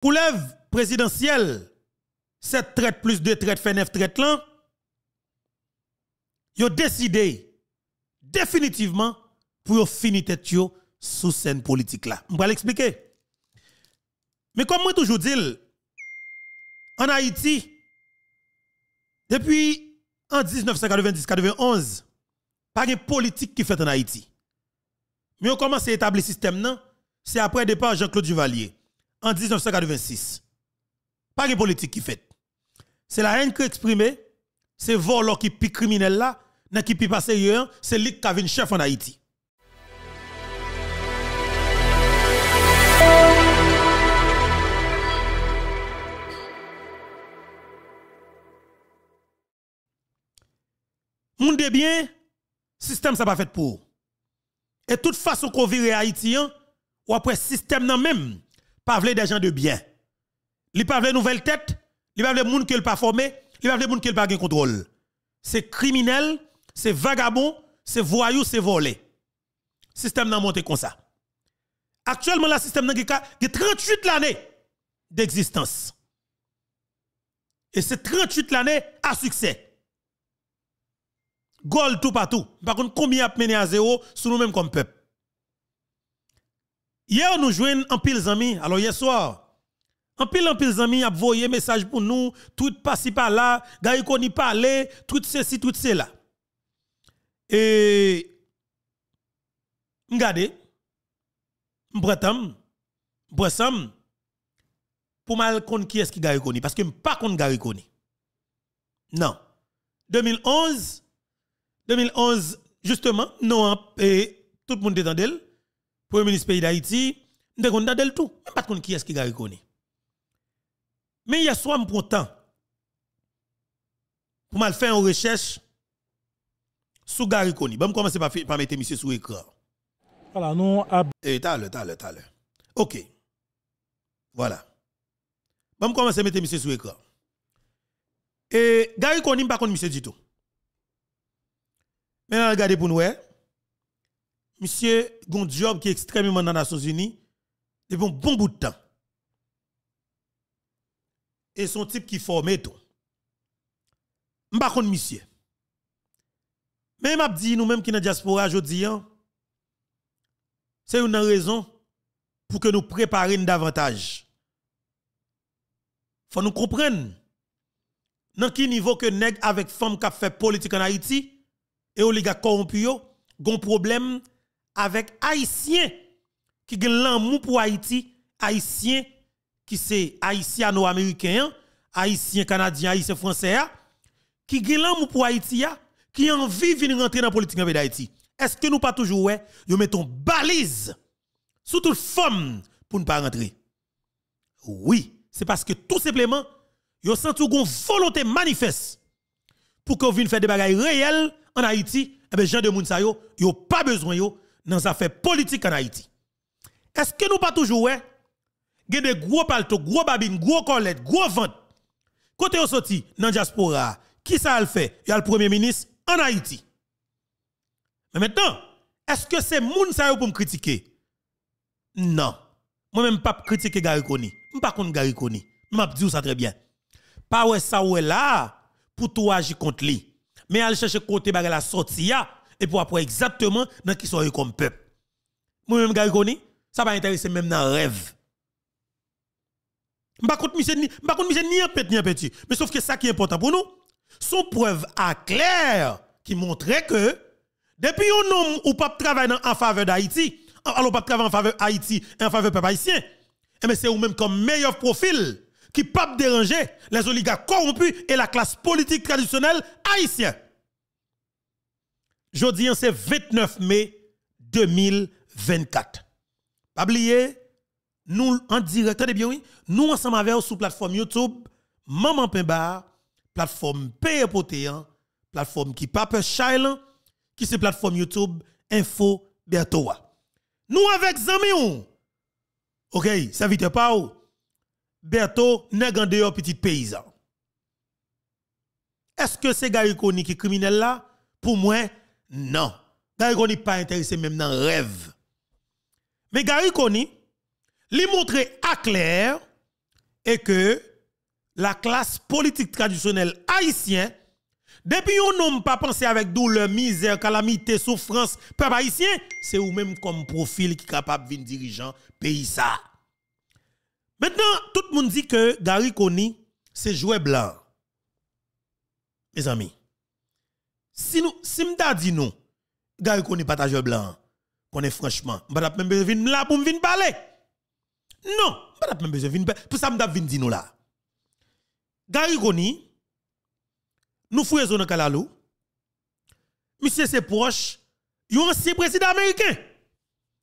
Pour l'œuvre présidentielle, 7 traites plus 2 traites fait 9 traites là, ils ont décidé définitivement pour finir tête sous scène politique là. Je vais l'expliquer. Mais comme moi toujours dis, en Haïti, depuis en 1990-91, pas de politique qui fait en Haïti. Mais on commence à établir le système, c'est après le départ Jean-Claude Duvalier, en 1986. Pas de politique qui fait. C'est la haine qui exprimée, c'est vol qui pique criminel là, qui pique passer c'est lui qui a chef en Haïti. Moun de bien, système ça pas fait pour. Et toute façon qu'on vire haïtien, ou après système nan même, pas vle des gens de bien. Li pas vle nouvelle tête, li pas vle moun qui pas formé, li pas vle moun qui pas gen contrôle. C'est criminel, c'est vagabond, c'est voyou, c'est volé. Système nan monté comme ça. Actuellement la système nan gen 38 l'année d'existence. Et c'est 38 l'année à succès. Gol tout partout. Par contre, combien a mené à zéro sur nous-mêmes comme peuple? Hier, nous jouons en pile amis. Alors, hier soir, en pile amis a voyé message pour nous, tout par-ci par-là, gars koni parler, tout ceci, tout cela. Et, regardez, m'bretam, pour mal connaître qui est-ce qui gars koni, parce que m'pas connaître gars koni. Non. 2011, justement, non, et tout le monde est dans d'elle. Premier ministre pays d'Haïti, nous avons dans d'elle tout. Même pas de qui est-ce qui a reconnu. Mais il y a soit pour temps pour mal faire une recherche sur Gary Koni. Bon, commencer par mettre monsieur sur l'écran. Voilà, non. T'as l'heure. OK. Voilà. Bon, commencer à mettre monsieur sur l'écran. Et Gary Koni, pas contre monsieur du tout. Maintenant, regardez pour nous, monsieur a un job qui est extrêmement dans les Nations Unies depuis un bon bout de temps. Et son type qui forme tout. Je ne sais pas monsieur. Mais je dis nous-mêmes qui dans la diaspora, je dis, c'est une raison pour que nous préparions davantage. Il faut nous comprendre dans quel niveau que nèg avec femme qui fait politique en Haïti et oligarques corrompus ont un problème avec haïtiens qui ont l'amour pour Haïti, haïtiens qui c'est haïtiano-américains, haïtiens canadiens, haïtiens français qui ont l'amour pour Haïti qui ont envie de rentrer dans la politique d'Haïti. Est-ce que nous pas toujours nous mettons balise sous toute forme pour ne pas rentrer? Oui, c'est parce que tout simplement yo senti une volonté manifeste pour que vous veniez faire des bagailles réelles en Haïti, et bien, gens de moun sa yo pas besoin yo dans les affaires politiques en Haïti. Est-ce que nous pas toujours gen des gros palto, gros babine, gros colette, gros vente côté yo sorti dans diaspora, qui ça le fait? Il y a le premier ministre en Haïti. Mais maintenant, est-ce que c'est moun sa yo pour me critiquer? Non. Moi même pas critiquer Gary Koni. Je pas contre Gary Koni. M'a dit ça très bien. Pas ouais ça ouais là pour tout agir contre lui. Mais aller chercher côté bagay la sortie et pour après exactement dans qui sont comme peuple. Moi même Gary Koni, ça va intéresser même dans rêve. M'pa contre monsieur ni un petit. Mais sauf que ça qui est important pour nous, son preuve à clair qui montrait que depuis un homme ou pas travailler en faveur d'Haïti, alors pas travailler en faveur d'Haïti et en faveur peuple haïtien, mais c'est ou même comme meilleur profil qui pas déranger les oligarques corrompus et la classe politique traditionnelle haïtienne. Jodi c'est 29 mai 2024. Pas oublier, nous en direct, attendez bien oui, nous ensemble avec vous sur plateforme YouTube, Maman Pemba, plateforme Paye-Potéan, plateforme qui Pape Chailan, qui c'est plateforme YouTube Info Bertoa. Nous avec Zamiou. OK, ça vite pas ou. Berto nèg en dehors petit paysan. Est-ce que c'est Gary Koni qui est criminel là? Pour moi, non. Gary Koni pas intéressé même dans rêve. Mais Gary Koni, lui montrer à clair et que la classe politique traditionnelle haïtienne, depuis on n'ont pas pensé avec douleur, misère, calamité, souffrance, peuple haïtien, c'est ou même comme profil qui est capable de dirigeant pays ça. Maintenant, tout le monde dit que Gary Koni, c'est jouet blanc. Mes amis, si m'ta dit nous, Gary Koni pas ta jouet blanc, qu'on est franchement, m'pa même besoin de là pour me venir parler. Non, m'pa même besoin de venir parler. Pour ça m'ta venir dire nous là. Gary Koni, nous fouillons dans Kalalou. Monsieur c'est proche, yon ancien président américain.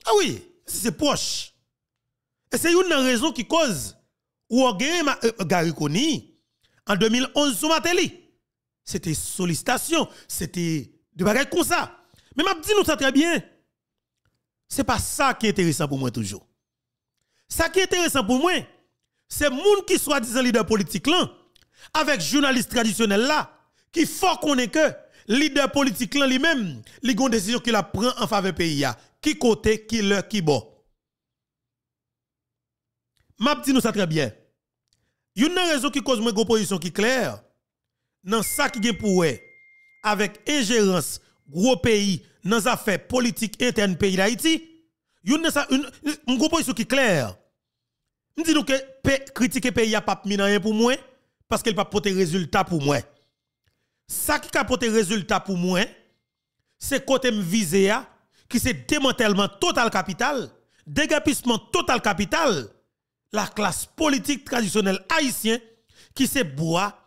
Ah oui, c'est proche. Et c'est une raison qui cause ou Gary Koni en 2011 sous Matéli. C'était sollicitation, c'était de bagages comme ça. Mais m'a dit nous ça très bien. C'est pas ça qui est intéressant pour moi toujours. Ça qui est intéressant pour moi, c'est moun qui soit disant leader politique là avec journaliste traditionnel là qui faut qu'on ait que leader politique là lui-même, li gon décision qu'il a prend en faveur pays a, qui côté, qui leur, qui bon. M'a dit nous ça très bien. Une raison qui cause moi une position qui claire dans ça qui gen pour avec ingérence gros pays dans les affaires politiques internes pays d'Haïti, une position qui claire. Nous disons que critiquer pays a pas mis rien pour moi parce qu'il pas porter résultat pour moi. Ça qui a porté résultat pour moi, c'est côté me visé qui c'est démantèlement total capital, dégapissement total capital, la classe politique traditionnelle haïtienne qui c'est bois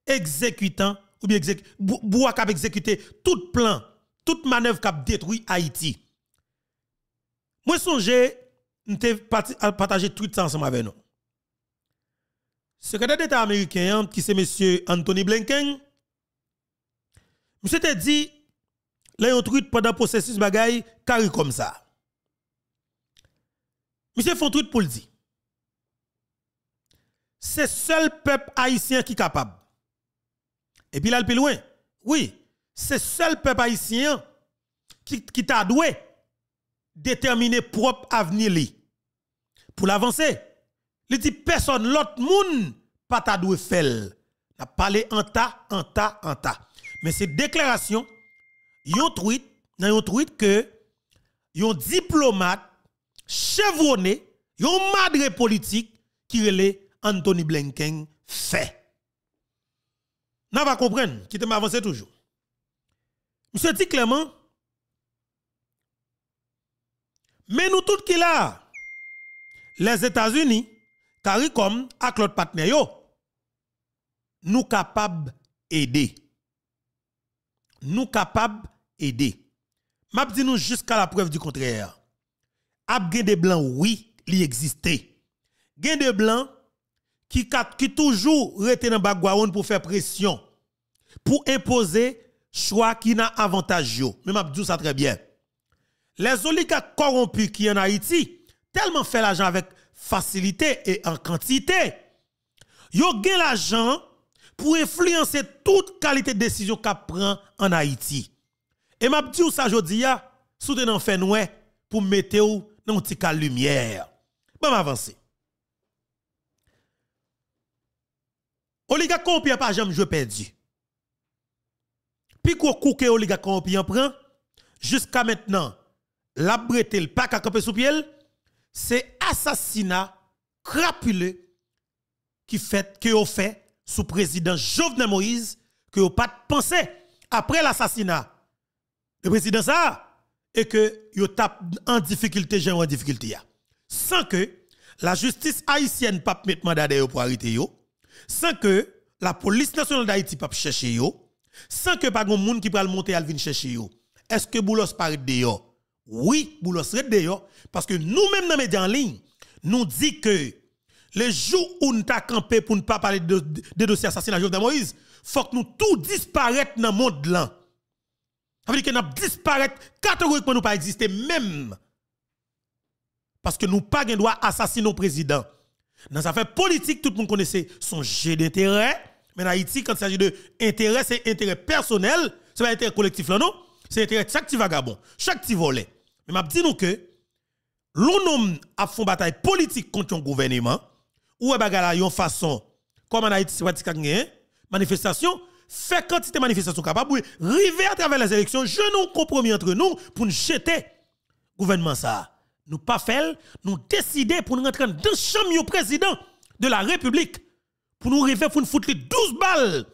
exécutant ou bien bois qui a exécuté tout plan, toute manœuvre qui a détruit Haïti. Moi songe m'te partager tweet ça ensemble avec nous. Secrétaire d'État américain qui c'est monsieur Anthony Blinken, monsieur te dit là yon tweet pendant processus bagay carré comme ça. Monsieur font tweet pour le dire. C'est seul peuple haïtien qui est capable. Et puis là, le plus loin, oui, c'est seul peuple haïtien qui t'a doué déterminer propre avenir li. Pour l'avancer, il dit personne, l'autre monde, pas t'a doué faire. N'a parlé en ta. Mais cette déclaration, yon tweet que yon diplomate chevronné, yon madre politique qui relait Anthony Blinken fait. N'a pas comprendre, qui te m'avance toujours. Monsieur dit clairement, mais nous tous qui là, les États-Unis, CARICOM, avec l'autre partenaire, nous capables d'aider. Nous capables d'aider. M'a dit nous jusqu'à la preuve du contraire. Ab gen de blancs, oui, il existait. Gen de blancs qui toujours rete dans background pour faire pression, pour imposer choix qui n'a avantage. Mais m'a dit ça très bien. Les oligarques corrompus qui en Haïti, tellement fait l'argent avec facilité et en quantité, yo gen l'argent pour influencer toute qualité de décision qu'a prend en Haïti. Et m'a dit ça jodi a, soutenant fait noué pour mettre ou dans petit cas lumière. Bon m'avancer. Oligarque corrompu pas jamais joué perdu. Puis quoi coup que oligarque corrompu en prend jusqu'à maintenant, la bretel pas qu'à camper sous pied, c'est assassinat crapuleux qui fait sous président Jovenel Moïse que vous pas pensé après l'assassinat le président ça et que yo tape en difficulté en difficulté sans que la justice haïtienne pas mettre mandat pour arrêter yo, sans que la police nationale d'Haïti pas chercher yo, sans que pas gon monde qui pral monter al vinn chercher yo. Est-ce que Boulos paraît dehors? Oui, Boulos rete dehors parce que nous-mêmes dans les médias en ligne, nous dit que les jours où nous t'a campé pour ne pas parler de dossiers assassinat Jovenel Moïse, faut que nous tout disparaître dans le monde là. Ça veut dire que nous disparaître catégoriquement nous pas exister même. Parce que nous pas droit assassiner nos présidents. Dans sa affaire politique, tout le monde connaissait son jeu d'intérêt. Mais en Haïti, quand il s'agit d'intérêt, c'est intérêt personnel. Ce n'est pas intérêt collectif là, non? C'est intérêt de chaque petit vagabond, chaque petit volet. Mais je dis nous que l'on a fait une bataille politique contre un gouvernement ou bagala yon façon comme en Haïti c'est pas manifestation fait quantité de manifestation capable river à travers les élections je nous compromis entre nous pour nous jeter gouvernement ça nous pas faire nous décider pour nous rentrer dans chambre du président de la République pour nous arriver pour nous foutre 12 balles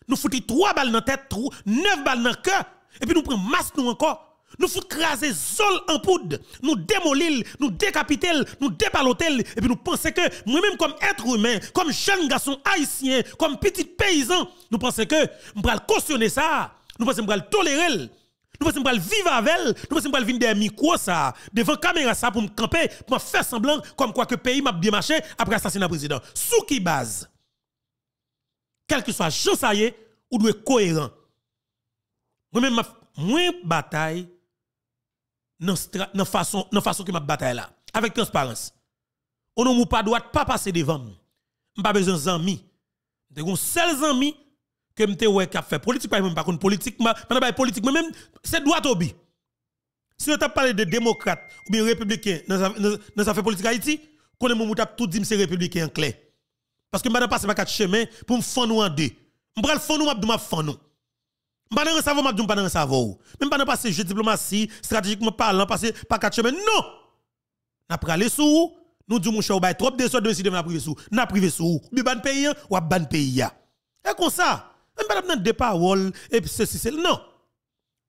nous foutre 3 balles dans la tête 9 balles dans le cœur et puis nous prenons masse nous encore nous fout craser sol en poudre, nous démolir, nous décapiter, nous dépaloter et puis nous pensons que moi-même comme être humain, comme jeune garçon haïtien, comme petit paysan, nous pensons que nous allons cautionner ça, nous pensons que nous allons tolérer, nous pensons que nous allons vivre avec elle, nous pensons que nous allons venir des micros ça, devant caméra ça pour me camper, pour me faire semblant comme quoi que le pays m'a bien marché après assassinat président. Sous qui base? Quel que soit Jean Saye, ou doit être cohérent. Moi-même, moi bataille dans façon que ma bataille là avec transparence on ne pas droit pas passer devant pas besoin d'amis de gon seul ami que m'te ouais qui a fait politique pas même pas contre politique pas politique même c'est droit au bi si on t'a parlé de démocrate ou bien républicain dans affaire politique Haïti connaît mon t'a tout dit c'est républicain en clair parce que m'pa passer par quatre chemins pour me fond nous en deux m'pral fond nous m'a fond nous pas dans savoir m'a pas dans savoir même pas dans passer jeu diplomatie stratégiquement parlant passer par quatre chemins non n'a pralé sous nous dit mon cher bail trop de sorte de décider n'a privé sous n'a privé sous bi ban pays ou ban pays et comme ça même pas dans deux paroles et puis ceci c'est non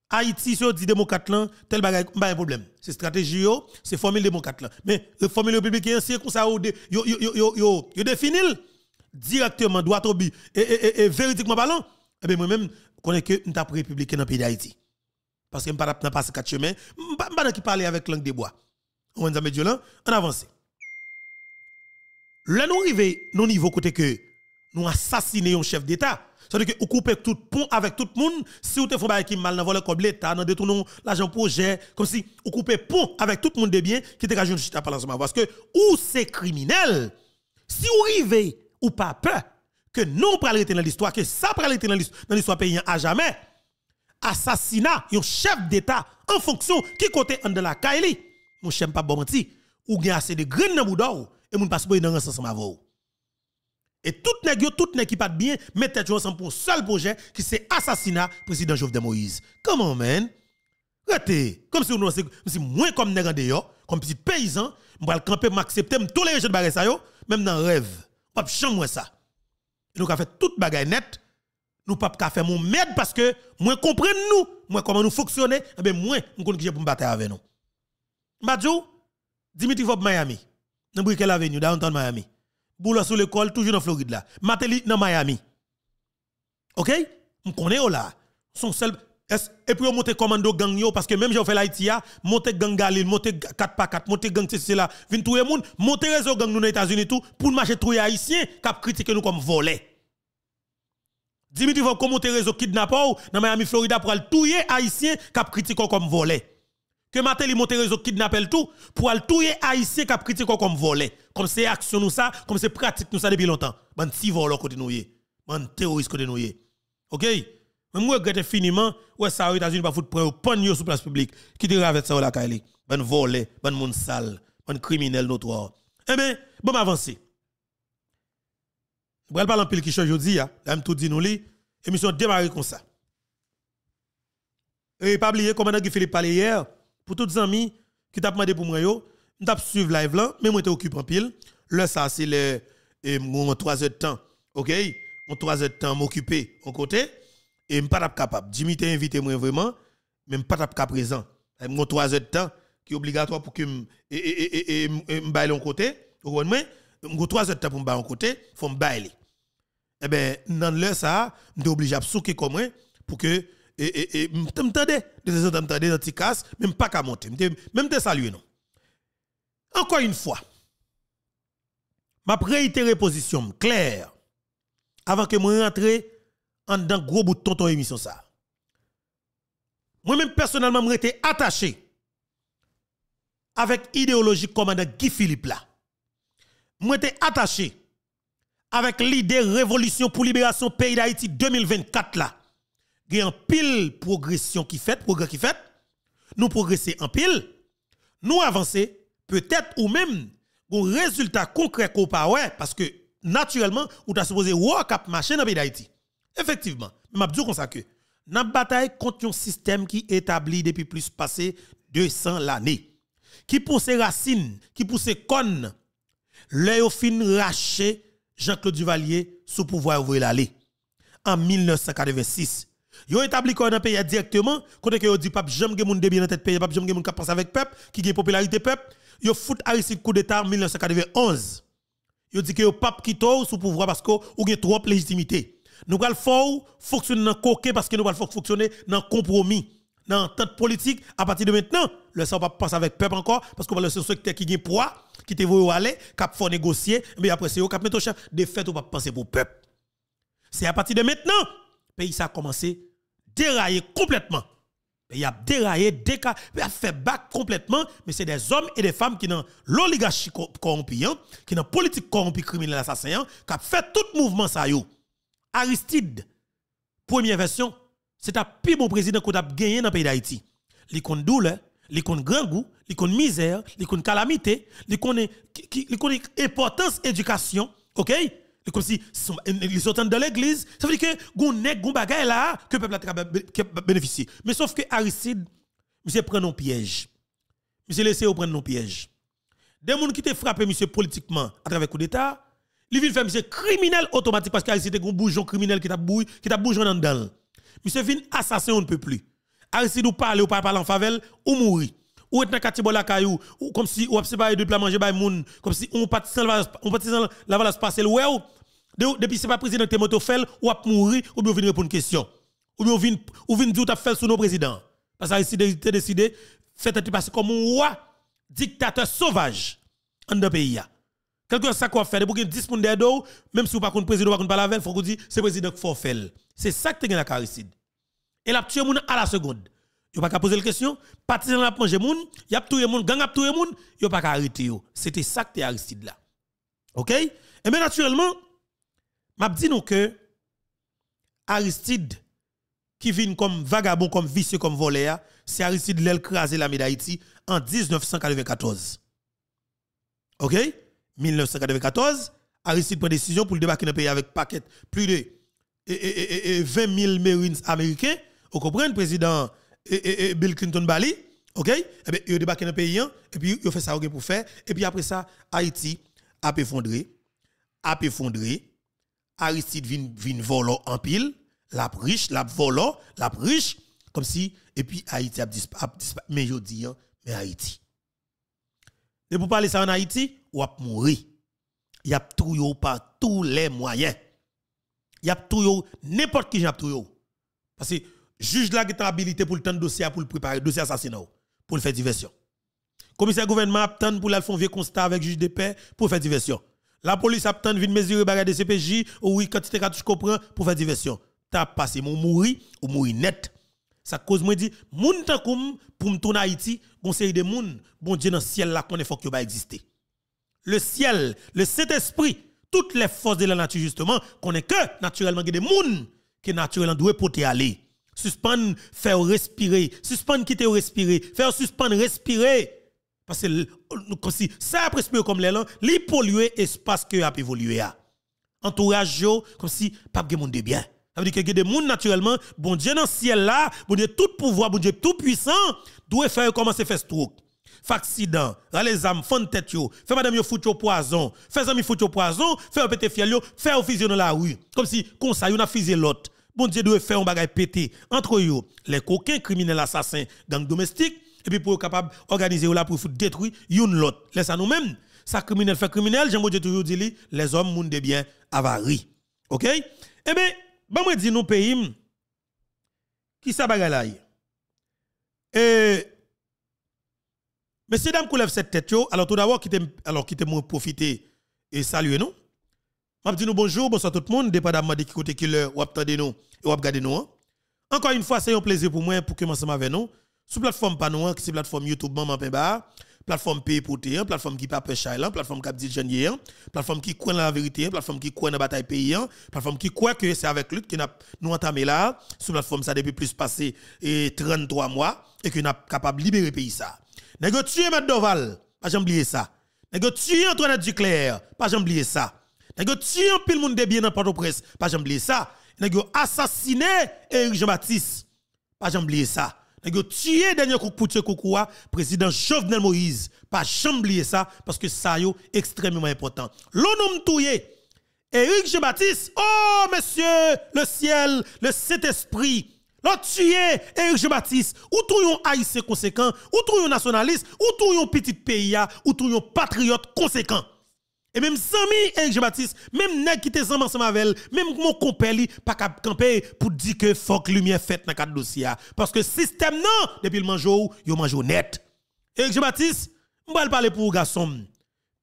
Haïti si on dit démocrate là tel bagage pas un problème c'est stratégie yo c'est formule démocrate là mais formule républicain c'est comme ça yo définit directement droit au but et véridiquement parlant et bien moi même connais que nous avons républicain dans le pays d'Haïti. Parce que je ne pas passer quatre chemins, je ne pas qui parler avec langue de bois. On avance. Là, nous arrivons au niveau côté que nous assassinons un chef d'État. C'est-à-dire que vous coupez tout pont avec tout le monde. Si vous te faites qui mal dans le comme l'État, dans détournons l'argent projet, comme si vous coupez pont avec tout le monde de bien qui te rajoute chita par l'ensemble. Parce que ou c'est criminel, si vous arrivez ou pas peur, que non pour arrêter dans l'histoire, que ça pour arrêter dans l'histoire paysan à jamais. Assassinat, un chef d'État en fonction qui côté en de la Kaili. Mon chef pas bon menti. Ou gen assez de graines dans boudou et moun passe dans ensemble avec vous. Et tout nèg qui pas bien mettre ensemble pour un seul projet qui c'est assassinat président Jovenel Moïse. Comment man? Rete, comme si moins comme nèg en dehors, comme petit paysan, m'pral camper m'accepter m'tolérer je bagay ça yo, même dans rêve. Pas chambre ça. Nous avons fait toute bagaille net. Nous pas faire mon merde parce que moi comprendre nous, moi comment nous fonctionner, et ben moi nous connais pour me battre avec nous. Madjou Dimitri Fob Miami, dans Brickell Avenue downtown Miami. Boula sur l'école toujours dans Floride là. Mateli dans Miami. OK? On connaît là. Son seul et puis on monte commando gang yo parce que même j'ai fait l'Haïti monte gang Galil, monte 4x4, monte gang c'est là, vinn tout le monde, monte réseau gang nous dans États-Unis tout pour marcher trouver haïtien qui critiquer nous comme volé. Dimitri va monter réseau kidnappeur dans Miami Florida pour aller touyer haïtien qui critiquer comme volé. Que Mateli monte réseau kidnappel tout pour aller touyer haïtien qui critiquer comme volé. Comme c'est action nous ça, comme c'est pratique nous ça depuis longtemps. Ban ti voleur côté nous yé. Ban terroriste côté nous yé. OK? Moi regrette infiniment ouais ça aux États-Unis pas foutre prendre pognon sur place publique qui te avec ça la Kaili ban volé ban monde sale ban criminel notoire eh ben bon avancer on va parler en pile qui change aujourd'hui là même tout dit nous li émission démarrer comme ça et pas oublier commandant Guy Philippe parler hier pour tous les amis qui t'a demandé pour moi yo m't'a suivre live là mais moi t'es occupé en pile là ça c'est le 3 heures de temps OK on 3 heures de temps m'occuper en côté et m'pas capable Jimmy t'a invité moi vraiment même pas capable présent mon 3 heures de temps qui est obligatoire pour que me bailler en côté ou moi mon 3 heures de temps pour me bailler en côté faut me bailler eh ben dans l'heure ça m'était obligé à souker comme moi pour que m'entendez de temps m'entendez dans petit casse même pas qu'à monter même te saluer non encore une fois m'a réitéré position claire avant que moi rentre en dans gros bout de tonton émission ça. Moi-même personnellement me été attaché avec idéologie commandant Guy Philippe là. Moi été attaché avec l'idée révolution pour libération pays d'Haïti 2024 là. Il y a un pile progression qui fait, progrès qui fait. Nous progresser en pile, nous avancer peut-être ou même un résultat concret qu'on pas ouais parce que naturellement ou t'a supposé voir cap marcher dans pays d'Haïti. Effectivement, m'a dit comme ça que n'a bataille contre un système qui établi depuis plus passé 200 l'année qui pousse racines, qui pousse connes. L'œil fin raché Jean-Claude Duvalier sous pouvoir ouvrir l'aller en 1986. Yo établi quoi dans pays directement côté que yo dit pape jamais gen moun de bien dans tête pays pape jamais gen moun qui pense avec peuple qui gen popularité peuple yo fout Aristide coup d'état en 1991. Yo dit que yo pape qui to sous pouvoir parce que ou gen trop légitimité. Nous pral faut fonctionner dans coquet parce que nous pral fonctionner dans compromis, dans entente politique à partir de maintenant, le ça pas penser avec peuple encore parce que le secteur qui gen poids qui te voye aller cap faut négocier mais après c'est au cap mettre au chef de fait ou pas penser pour peuple. C'est à partir de maintenant pays ça a commencé dérailler complètement. Il a déraillé, il a fait back complètement, mais c'est des hommes et des femmes qui dans l'oligarchie corrompue, qui dans politique corrompue criminelle assassin, qui a fait tout mouvement ça yo. Aristide, première version, c'est un plus bon président qu'on a gagné dans le pays d'Haïti. Il connaît douleur, il connaît grand goût, il connaît misère, il connaît calamité, il connaît importance éducation, OK? Il comme si ils sont de l'église, ça veut dire que gon nèg gon bagay là que peuple a bénéficié. Mais sauf que Aristide, monsieur prend non piège. Monsieur laissé prendre non piège. Des gens qui te frappé monsieur politiquement à travers coup d'état, il vient faire monsieur criminel automatique parce qu'Aristide gon boujon criminel qui t'a boujon dans dedans. Monsieur vient assassin on ne peut plus. Aristide ou parler en favelle ou mourir. Ou être dans quartier la caillou ou comme si ou séparé de plat manger bay moun comme si on parti dans la valance passer le ouais depuis c'est pas président te moto fait ou a mourir ou bien venir répondre question ou bien vinn dire t'a fait sous nos présidents parce que ici décidé fait passer comme un roi dictateur sauvage en dans pays a quelque chose ça quoi faire pour que 10 moun derrière même si ou pas contre président ou pas contre pas lavel faut qu'on dit c'est président qu'il faut faire c'est ça que tu as Aristide et la tuer moun à la seconde. Yo pas qu'à poser la question, partisan a manger moun, y a touyer moun, gang a touyer moun, yo pas qu'à arrêter yo. C'était ça que Aristide là. OK? Et bien naturellement, m'a dit nous que Aristide qui vient comme vagabond, comme vicieux, comme voleur, c'est Aristide l'el crasé la d'Haïti en 1994. OK? 1994, Aristide prend décision pour le débarquer dans le pays avec paquet plus de 20 000 Marines américains. Vous comprenez, président Bill Clinton Bali, OK? Et bien, il débarque dans le pays, et puis il fait ça pour faire. Et puis après ça, Haïti a effondré. Aristide vient voler en pile, la riche, la volant, la riche, comme si, et puis Haïti a disparu. Mais je dis, mais Haïti. Et pour parler ça en Haïti, ou a mourir. Il y a tout par tous les moyens. Il y a tout n'importe qui a tout. Parce que juge la qui habilité pour le temps de dossier pour le préparer dossier assassinat pour le faire diversion. Commissaire gouvernement attend pour la faire vieux constat avec juge de paix pour faire diversion. La police attend vinn mesurer bagarre de CPJ ou oui quantité cartouche comprend pour faire diversion. T'as passé mon mourir ou mourir net. Ça cause moi dit moun tan koum pour me tourner Haïti, gon série de moun bon Dieu dans ciel là connaît faut que va exister. Le ciel, le Saint-Esprit, toutes les forces de la nature justement connaît que naturellement des moun qui naturellement doit porter aller. Suspendre, faire respirer, suspendre quitter respirer, faire suspendre respirer. Parce que comme si ça a respirer comme l'élan, li polluer espace que a évolué a. Entourage comme si pas de monde de bien. Ça veut dire que des monde naturellement, bon Dieu dans le ciel là, bon Dieu tout pouvoir, bon Dieu tout puissant, doit faire commencer faire stroke. Fait accident, les âmes font tête yo, fait madame yo fout yo poison, fait ami fout yo poison, fait péter fiel yo, fait fusion dans la rue. Comme si comme ça yo n'a fusé l'autre. Bon Dieu doit faire un bagage pété entre eux, les coquins criminels assassins gang domestique et puis pour capable organiser là pour détruire une l'autre. Laisse ça nous-mêmes. Ça criminel fait criminel, Jean Dieu toujours dit les hommes moun de bien avarie. OK? Eh bien, moi dis nous pays qui ça bagage là. Messieurs dames qui lèvent cette tête yo, alors tout d'abord qui te moi profiter et saluer nous. Je dis nous bonjour, bonsoir tout le monde, dépendamment de qui côté qui l'heure ou attendez nous et ou regardez nous. Encore une fois, c'est un plaisir pour moi pour commencer avec nous. Sur plateforme Panouan, qui c'est plateforme YouTube Maman Pemba, plateforme Pays pour Terre, plateforme qui pas pêche plateforme qui dit janvier, plateforme qui croit dans la vérité, plateforme qui croit dans la bataille pays, plateforme qui croit que c'est avec lutte que nous entamé là, sur plateforme ça depuis plus passé 33 mois et que nous capable libérer pays ça. Nèg tué M. Doval, pas jamais oublier ça. Nèg yo tué Antoinette Duclerc, pas jamais oublier ça. Nèg yo tué un pile monde de bien dans Port-au-Prince, pas jamais oublier ça. Nèg yo assassiné Éric Jean-Baptiste, pas jamais oublier ça. Nèg yo tué dernier coup pour tuer Koukoua, président Jovenel Moïse, pas jamais oublier ça parce que ça yo extrêmement important. L'homme touye Éric Jean-Baptiste, oh monsieur, le ciel, le Saint-Esprit, l'on tué Éric Jean-Baptiste, ou tout yon haïtien conséquent, ou tout yon nationaliste, ou tout yon petit pays, ou tout yon patriote conséquent. Et même Sami Éric Jean-Baptiste, même nèg qui te ensemble avec même mon compère pas cap camper pour dire que faut que lumière faite dans cadre dossier parce que système non depuis le mangeau, yo mange net. Éric Jean-Baptiste, m'pa parler pour garçon.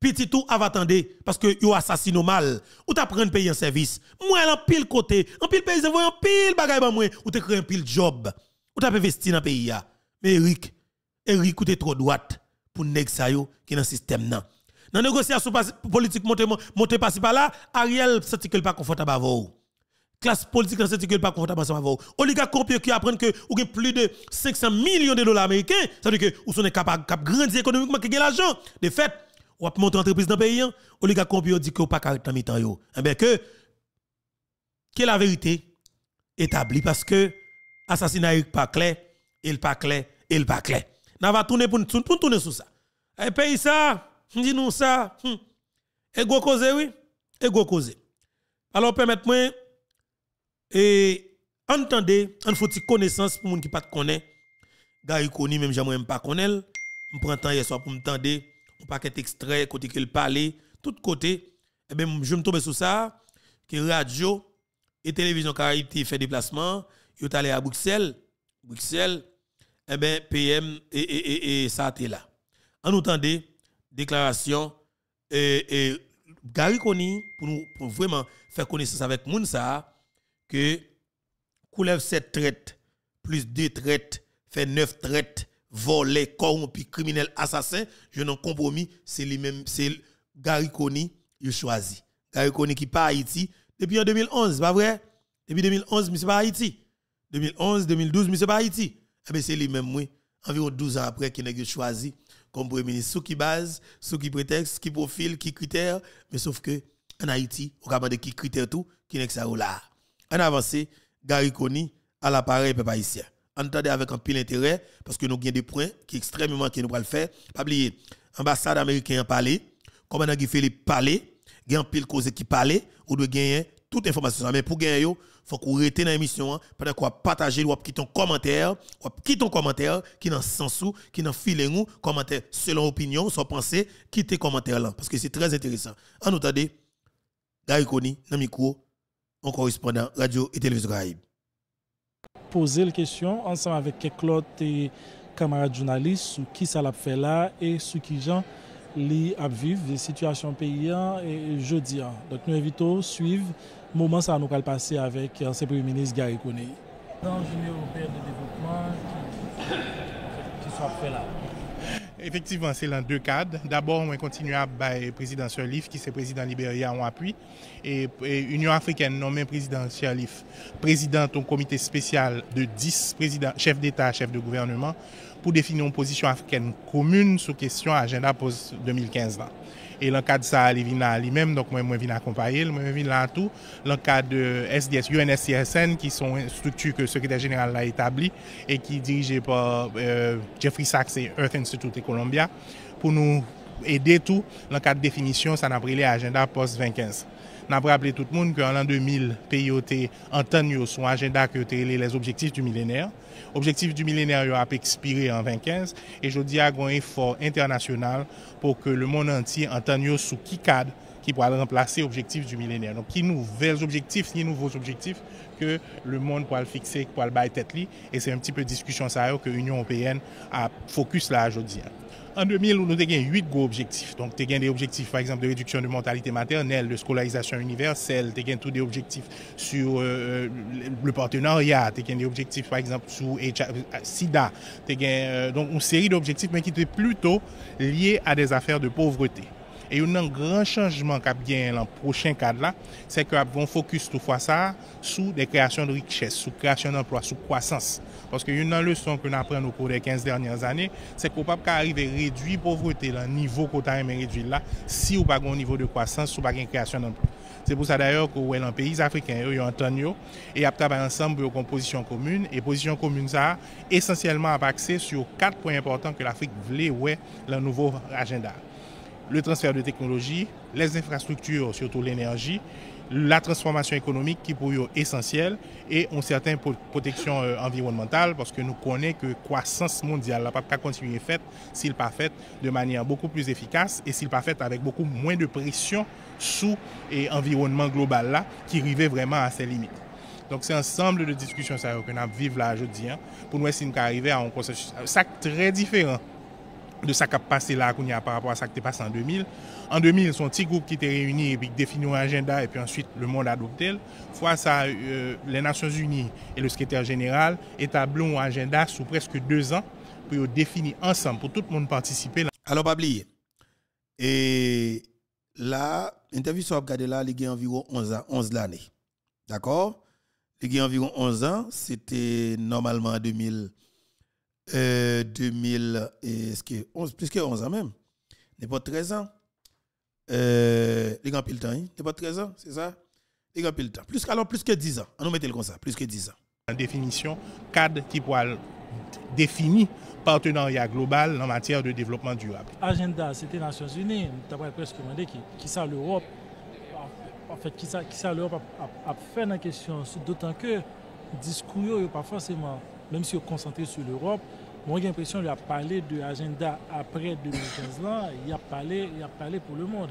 Petit tout avant attendre parce que yo assassine mal ou t'a prendre pays en service. Moi en pile côté, en pile pays en pile bagay ba moi ou te créer un pile job. Ou t'a investi dans pays ya. Mais Eric ou te trop droite pour nèg sa yo qui dans système nan. Dans négociation politique monter par-ci par-là, Ariel senti que pas confortable avec vous. Classe politique senti que pas confortable avec vous. Oligarque corrompu qui apprennent que ou plus de 500 millions de dollars américains, ça veut dire que ou sont capable grandir économiquement qui gagne l'argent. De fait, ou a monter entreprise dans le pays, oligarque corrompu dit que pas caractère mi-temps yo. Eh bien que la vérité établie parce que assassinat Eric pas clair, il pas clair, il pas clair. N'a va tourner pour tourner sur ça. Et pays ça dis nous ça. Et go cause oui, et go cause. Alors permettez-moi et entendez, on faut une connaissance pour moun qui pas connaît. Gary Koni même jamais même pas connaît. On prend temps hier soir pour me tendre un paquet extrait côté qu'il parlait tout côté. Et ben je me tombe sur ça que radio et télévision Haïti fait déplacement, yo allé à Bruxelles, et ben PM et ça était là. On entendait déclaration et Gary Koni pour vraiment faire connaissance avec moun ça que coulève 7 traites plus 2 traites fait 9 traites volé corrompu criminel assassin je n'en compromis c'est lui même c'est Gary Koni il choisi Gary Koni qui pas Haïti depuis en 2011 pas vrai depuis 2011 monsieur pas Haïti 2011 2012 monsieur pas Haïti eh ben c'est lui même moi environ 12 ans après qui n'a choisi comme premier ministre sous qui base, sous qui prétexte, qui profil, qui critère, mais sauf que en Haïti, on va demander qui critère tout, qui n'est que ça là. En avancé, Gary Koni à l'appareil peuple haïtien. Entendez avec un pile intérêt parce que nous avons des points qui extrêmement qui nous va le faire. Pas oublier, ambassade américaine parler, commandant Guy Philippe parler, il y a un pile cause qui parler, ou doit gagner toute information mais pour gagner yo faut qu'on rete dans l'émission pendant qu'on partager ou quitter ton commentaire qui dans sens ou qui dans filet ou commentaire selon opinion sans penser quitter commentaire là parce que c'est très intéressant en attendant Gary Koni dans micro en correspondant radio et télévision Caraïbe poser la question ensemble avec quelques autres camarades journalistes sur qui ça l'a fait là et sur qui gens li ap vivre des situations paysans et jeudi. Donc nous invitons à suivre le moment ça nous va passer avec l'ancien Premier ministre Gary Koni. Dans l'Union européenne de développement qui soit fait là. Effectivement, c'est dans deux cadres. D'abord, on continue à le président Sirleaf, qui est président Libéria en appui, et l'Union africaine nommé président Sirleaf, président d'un comité spécial de 10 présidents, chefs d'État, chefs de gouvernement, pour définir une position africaine commune sur question agenda post 2015. Et dans le cadre de ça, il vient lui-même, donc moi, je viens accompagner, moi, je viens là tout. Dans le cadre de SDS, UNSCSN, qui sont une structure que le secrétaire général a établie et qui est dirigée par Jeffrey Sachs et Earth Institute et Columbia, pour nous aider tout dans le cadre de définition, ça n'a pris l'agenda post-2015. Nous avons rappelé tout le monde qu'en l'an 2000, le pays a entendu son agenda qui était les objectifs du millénaire. L'objectif du millénaire a expiré en 2015 et je dis à un effort international pour que le monde entier entende sous qui cadre qui pourra remplacer l'objectif du millénaire. Donc, qui nouveaux objectifs que le monde pourra le fixer, pourra le bailler tête li. Et c'est un petit peu discussion ça que l'Union européenne a focus là aujourd'hui. En 2000, nous avons 8 gros objectifs. Donc, nous avons des objectifs, par exemple, de réduction de mortalité maternelle, de scolarisation universelle, nous avons tous des objectifs sur le partenariat, nous avons des objectifs, par exemple, sur SIDA. Donc, une série d'objectifs, mais qui étaient plutôt liés à des affaires de pauvreté. Et un grand changement qu'a bien dans le prochain cadre là, c'est que vont focus toutefois ça sur des créations de richesse, sur création d'emplois, sur croissance. Parce que une leçon que nous apprenons au cours des 15 dernières années, c'est qu'on ne peut pas arriver à réduire la pauvreté, le niveau qu'on a réduit là, si on n'a pas un niveau de croissance, si on n'a pas une création d'emplois. C'est pour ça d'ailleurs que dans les pays africains, ils ont entendu et ils travaillent ensemble pour une position commune. Et position commune, ça essentiellement axé sur 4 points importants que l'Afrique voulait dans le nouveau agenda. Le transfert de technologie, les infrastructures, surtout l'énergie, la transformation économique qui pour eux est essentielle et une certaine protection environnementale parce que nous connaissons que la croissance mondiale n'a pas continuer faite s'il n'est pas fait de manière beaucoup plus efficace et s'il n'est pas fait avec beaucoup moins de pression sous l'environnement global là qui arrivait vraiment à ses limites. Donc c'est un ensemble de discussions que nous vivons là aujourd'hui pour nous essayer d'arriver à un consensus. Ça très différent de ça qui a passé là par rapport à ça qui est passé en 2000. En 2000, son petit groupe qui était réuni et puis défini un agenda et puis ensuite le monde a adopté. Fois ça, les Nations Unies et le secrétaire général établissent un agenda sous presque 2 ans pour définir ensemble, pour tout le monde participer. Alors, pas oublier. Et là, l'interview sur regardé là, il y a environ 11 l'année. D'accord? Il y a environ 11 ans, c'était normalement en 2000, est-ce que 11, plus que 11 ans même, n'est pas 13 ans. Les gars pile temps, n'est pas 13 ans, c'est ça? Les gars pile temps. Plus que 10 ans. On nous mettez comme ça, plus que 10 ans. En définition, cadre qui pourra définir partenariat global en matière de développement durable. Agenda, c'était les Nations Unies. Tu as presque demandé qui ça l'Europe. En fait, qui ça l'Europe a fait dans la question, d'autant que le discours n'est pas forcément, même si on est concentré sur l'Europe, moi j'ai l'impression qu'il a parlé de l'agenda après 2015 là, il a parlé pour le monde.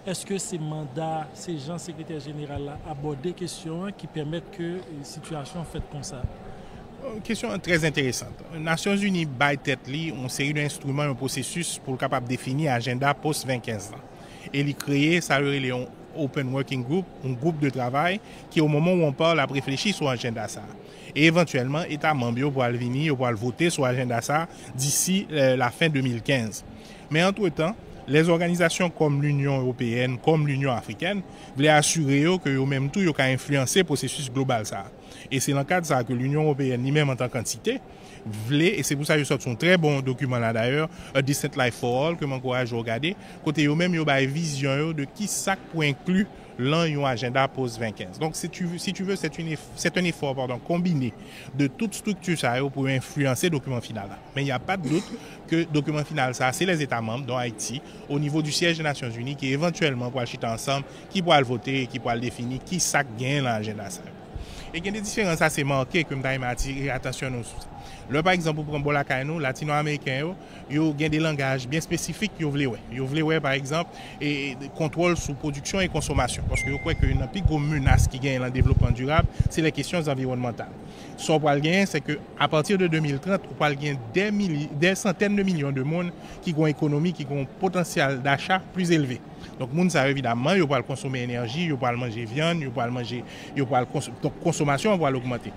Est-ce que ces mandats, ces gens secrétaires généraux là abordent des questions qui permettent que la situation faite comme ça? Une question très intéressante. Les Nations Unies baillent tête une série d'instruments, un processus pour capable définir l'agenda post-2015 là. Et il crée ça les Open Working Group, un groupe de travail qui au moment où on parle a réfléchi sur l'agenda ça. Et éventuellement, l'État membre pour venir, pour voter sur l'agenda ça d'ici la fin 2015. Mais entre-temps, les organisations comme l'Union européenne, comme l'Union africaine, voulaient assurer que eux-mêmes tout, ils ont influencé le processus global ça. Et c'est dans le cadre de ça que l'Union européenne, ni-même en tant qu'entité, voulait, et c'est pour ça qu'ils sortent un très bon document là d'ailleurs, A Decent Life for All, que m'encourage à regarder, côté eux-mêmes, ils ont une vision de qui ça pour inclure l'un agenda post-2015. Donc, si tu veux, c'est un effort combiné de toute structure ça pour influencer le document final. Mais il n'y a pas de doute que le document final, ça, c'est les États membres, dont Haïti, au niveau du siège des Nations Unies, qui éventuellement pour acheter ensemble, qui pourra le voter et qui pourra le définir, qui ça gagne l'agenda ça. Et il y a des différences assez marquées que je vais attirer attention sur ça. Là, par exemple, pour prendre les latino-américains, ils ont des langages bien spécifiques qu'ils veulent. Ils veulent, par exemple, et contrôle sur production et consommation. Parce que je crois qu'une des plus grosses menaces qui gagne dans le développement durable, c'est les questions environnementales. Ce qu'on va gagner, c'est qu'à partir de 2030, on va gagner des centaines de millions de monde qui ont une économie, qui ont un potentiel d'achat plus élevé. Donc, les gens, évidemment, ils vont consommer énergie, ils vont manger viande, ils vont manger, donc, consommation va augmenter.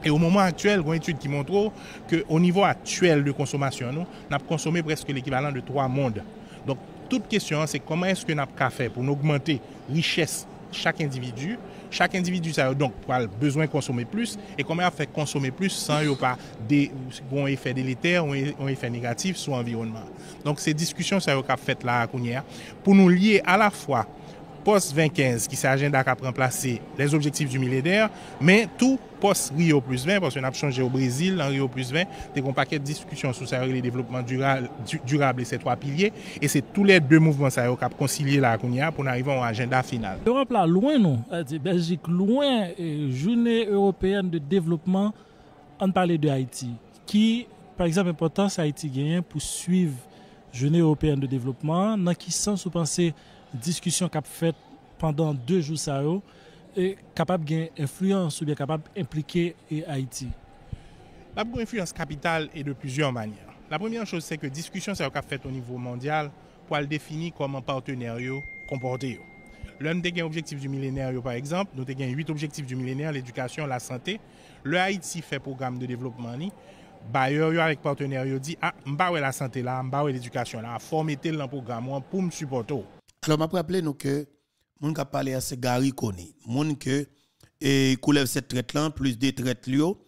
Et au moment actuel, il y a une étude qui montre qu'au niveau actuel de consommation, nous avons consommé presque l'équivalent de 3 mondes. Donc, toute question, c'est comment est-ce que nous avons fait pour augmenter la richesse de chaque individu. Chaque individu, ça a donc besoin de consommer plus. Et comment on fait consommer plus sans qu'il n'y ait pas un effet délétère ou un effet négatif sur l'environnement. Donc, ces discussions, ça a fait là, pour nous lier à la fois post-2015, qui s'agit d'agenda qui a remplacé les objectifs du millénaire, mais tout post-Rio plus 20, parce qu'on a changé au Brésil, en Rio plus 20, il y a un paquet de discussions sur le développement durable et ces 3 piliers, et c'est tous les 2 mouvements qui ont concilié la pour arriver à un agenda final. L'Europe là, loin, non? Belgique, loin, journée européenne de développement, on parlait de Haïti, qui, par exemple, importance Haïti gagne pour suivre journée européenne de développement, dans qui sens vous pensez discussion qu'a faite pendant 2 jours ça est capable de influence ou bien capable d'impliquer Haïti. La influence capitale est de plusieurs manières. La première chose, c'est que discussion ça qu'a faite au niveau mondial pour le définir comme un partenaire comporté. L'un des objectifs du millénaire, par exemple, nous avons 8 objectifs du millénaire, l'éducation, la santé. Le Haïti fait programme de développement. Bailleurs avec partenaires dit ah m'ba la santé là, m'ba l'éducation là, former tel programme pour me supporter. Alors, je rappelle nous que moun ka parlé à ce Gary Koni, moun que coulève cette traite là plus des traites lio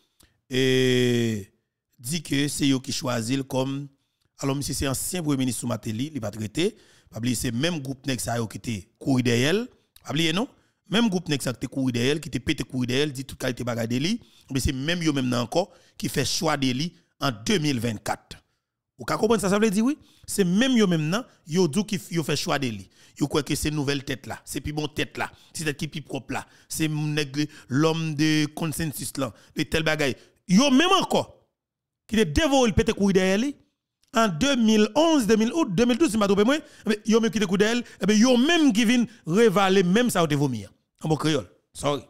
et dit que c'est eux qui choisissent comme alors monsieur c'est ancien premier ministre Soumateli, il va traiter, pas oublier c'est même groupe nèg ça qui était couru derrière, pas oublier non, même groupe nèg ça qui était couru derrière, qui était pété couru derrière, dit toute qualité bagay de li, mais c'est même yo même encore qui fait choix de li en 2024. Vous comprenez ça veut dire oui, c'est même yo même nan, yo dou qui yo fait choix de li. Yo croit que c'est nouvelle tête là, c'est plus bon tête là, c'est tête qui plus propre là, c'est l'homme de consensus là, de tel bagay. Yo même encore qui est dévoré le pété couille derrière lui en 2011, 2012 si m'a trompé moi, yo même qui te couille derrière, et yo même qui vinn révaler même ça ou te vomir. En bon créole. Sorry.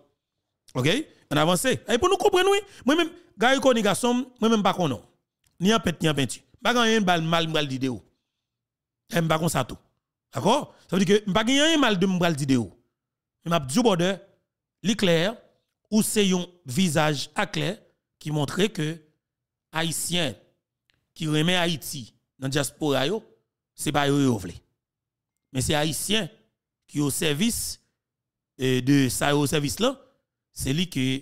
OK? On avance. Et pour nous comprendre oui, moi même gars ko ni garçon, moi même pas konon. Ni en pète ni en peinture. Pas gagner mal mal d'idée ou. M'm pas comme ça tout. D'accord? Ça veut dire que m'pa gagner mal de m'bral d'idée ou. M'a dit border l'éclair ou c'est un visage à clair qui montre que haïtien qui remet Haïti dans diaspora yo, c'est pas yo vle. Mais c'est haïtien qui au service de ça au service là, c'est lui que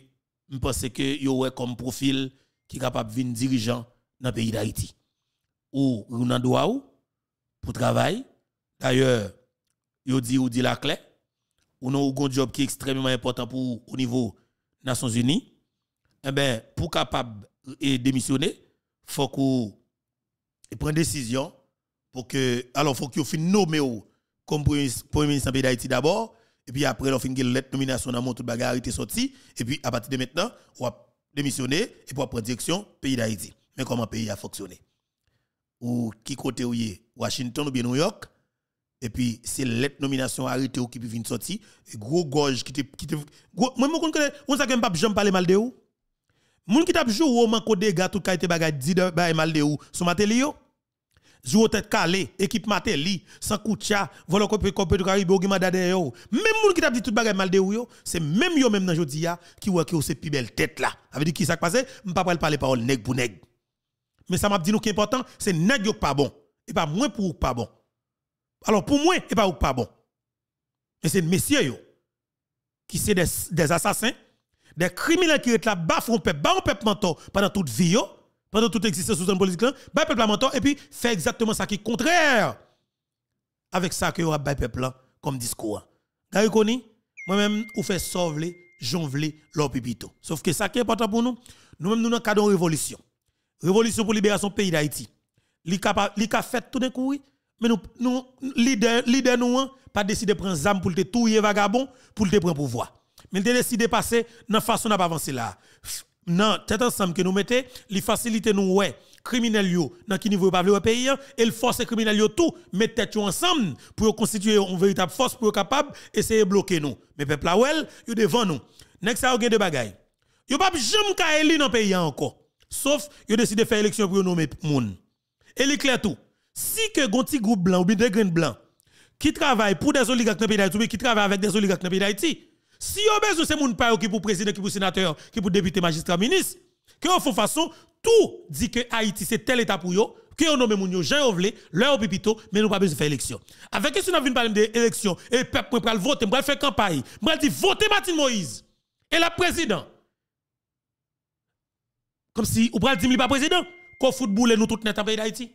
me pense que yo comme profil qui capable venir dirigeant dans le pays d'Haïti. Ou dans droit ou pour travail. D'ailleurs, yo dit la clé. Ou non un job qui est extrêmement important pour au niveau Nations Unies. Eh ben pour capable démissionner, faut qu'on prenne décision pour que alors faut qu'il fin nommer comme premier ministre du pays d'Haïti d'abord et puis après on fin une lettre nomination dans mon toute bagarre est sorti et puis à partir de maintenant on va démissionner et pour prendre direction pays d'Haïti. Mais comment pays a fonctionné? Ou qui côté ou Washington ou bien New York et puis c'est lettre nomination arrêté ou qui peut venir sortir gros gorge qui te moi on ça que pas jamais parler mal de ou moun qui t'a joué au man ko dégâts tout qualité bagay dit de mal de ou son matériau jouer tête calé équipe mateli sans koucha vola ko de Caraïbe ou madade yo même moun qui t'a dit tout bagay mal de ou yo c'est même yo même dans jodi a qui voit que c'est plus belle tête là ça veut dire qui ça passé m'pa parler parole nèg pour nèg mais ça m'a dit nous qui important c'est nèg yo pas bon et pas moins pour pas bon alors pour moi et pas ou pas bon mais c'est messieurs yo qui c'est des assassins des criminels qui sont là bas font peuple mentor pendant toute vie pendant toute existence sous un politique bas peuple mentor et puis fait exactement ça qui est contraire avec ça que yo bas peuple comme discours gars koni moi même ou fait sauver jonvler leur pipito sauf que ça qui est important pour nous même nous dans cadre révolution pour libération pays d'Haïti li ka fait tout d'un coup mais nous leader nous pas décider prendre zam pour te touyer vagabond pour te prendre pouvoir mais il a décidé de passer dans façon n'a pas avancer là. Non, tête ensemble que nous mettez, les faciliter nous ouais, criminels yo dans qui niveau pas le pays et le force criminels yo tout mettre tête ensemble pour constituer une véritable force pour capable essayer de bloquer nous. Mais peuple là well, yo devant nous. Next ça gain de bagaille. Yo pas jamais ka éli dans pays encore. Sauf yo décidé faire élection pour nommer moun. Et l'éclair tout. Si que gonti groupe blanc ou bien des grains blancs qui travaille pour des oligarques dans le pays d'Haïti ou qui travaille avec des oligarques dans le pays d'Haïti, si vous avez besoin de moun pa qui pour président, qui pour sénateur, qui pour député, magistrat, ministre, que en font façon, tout dit que Haïti c'est tel état pour yo, que on nomme moun yo, Jean Ovlé, leur pipito, mais nous pas besoin de faire élection. Avec si nous avons parler d'élection, et peuple pour voter, pour faire campagne, pour dire votez Martin Moïse, et la président. Comme si, ou pral dire pas président, qu'on football nous tout net en pays d'Haïti.